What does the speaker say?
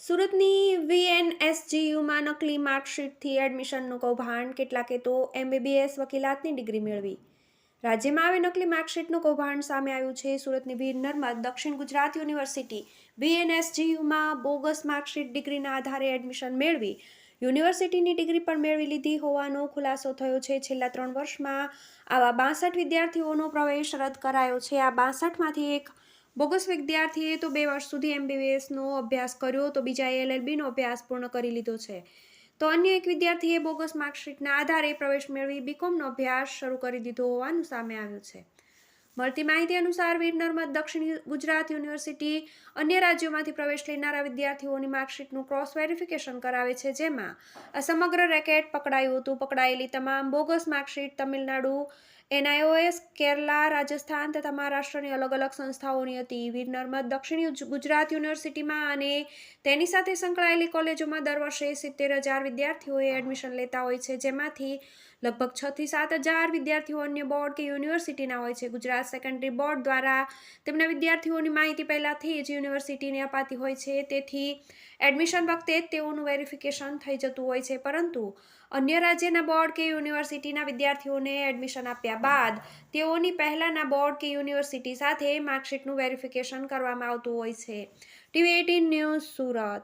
સુરતની VNSGUમાં નકલી માર્કશીટથી એડમિશનનું કૌભાંડ, કેટલાકે તો MBBS વકીલાતની ડિગ્રી મેળવી. રાજ્યમાં આવી નકલી માર્કશીટનું કૌભાંડ સામે આવ્યું છે. સુરતની વીર નર્મદ દક્ષિણ ગુજરાત યુનિવર્સિટી VNSGUમાં બોગસ માર્કશીટ ડિગ્રીના આધારે એડમિશન મેળવી યુનિવર્સિટીની ડિગ્રી પણ મેળવી લીધી હોવાનો ખુલાસો થયો છે. છેલ્લા 3 વર્ષમાં આવા 62 વિદ્યાર્થીઓનો પ્રવેશ રદ કરાયો છે. આ 62માંથી એક બોગસ વિદ્યાર્થીએ તો 2 વર્ષ સુધી MBBSનો અભ્યાસ કર્યો તો બીજાએ LLBનો અભ્યાસ પૂર્ણ કરી લીધો છે. તો અન્ય એક વિદ્યાર્થીએ બોગસ માર્કશીટના આધારે પ્રવેશ મેળવી BComનો અભ્યાસ શરૂ કરી દીધો હોવાનું સામે આવ્યું છે. મળતી માહિતી અનુસાર વીર નર્મદ દક્ષિણ ગુજરાત યુનિવર્સિટી અન્ય રાજ્યોમાંથી પ્રવેશ લેનારા વિદ્યાર્થીઓની માર્કશીટનું ક્રોસ વેરિફિકેશન કરાવે છે, જેમાં આ સમગ્ર રેકેટ પકડાયું હતું. પકડાયેલી તમામ bogus marksheet Tamil Nadu, NIOS, Kerala, Rajasthan તથા મહારાષ્ટ્રની અલગ અલગ સંસ્થાઓની હતી. વીર નર્મદ દક્ષિણ ગુજરાત યુનિવર્સિટીમાં અને તેની સાથે સંકળાયેલી કોલેજોમાં દર વર્ષે 70,000 વિદ્યાર્થીઓએ એડમિશન લેતા હોય છે, જેમાંથી લગભગ 6 થી 7,000 વિદ્યાર્થીઓ અન્ય બોર્ડ કે યુનિવર્સિટીના હોય છે. ગુજરાત સેકન્ડરી બોર્ડ દ્વારા તેમના વિદ્યાર્થીઓની માહિતી પહેલાથી જ યુનિવર્સિટીને અપાતી હોય છે, તેથી એડમિશન વખતે જ તેઓનું વેરિફિકેશન થઈ જતું હોય છે. પરંતુ અન્ય રાજ્યના બોર્ડ કે યુનિવર્સિટીના વિદ્યાર્થીઓને એડમિશન આપ્યા બાદ તેઓની પહેલાના બોર્ડ કે યુનિવર્સિટી સાથે માર્કશીટનું વેરિફિકેશન કરવામાં આવતું હોય છે. TV18 news, Surat.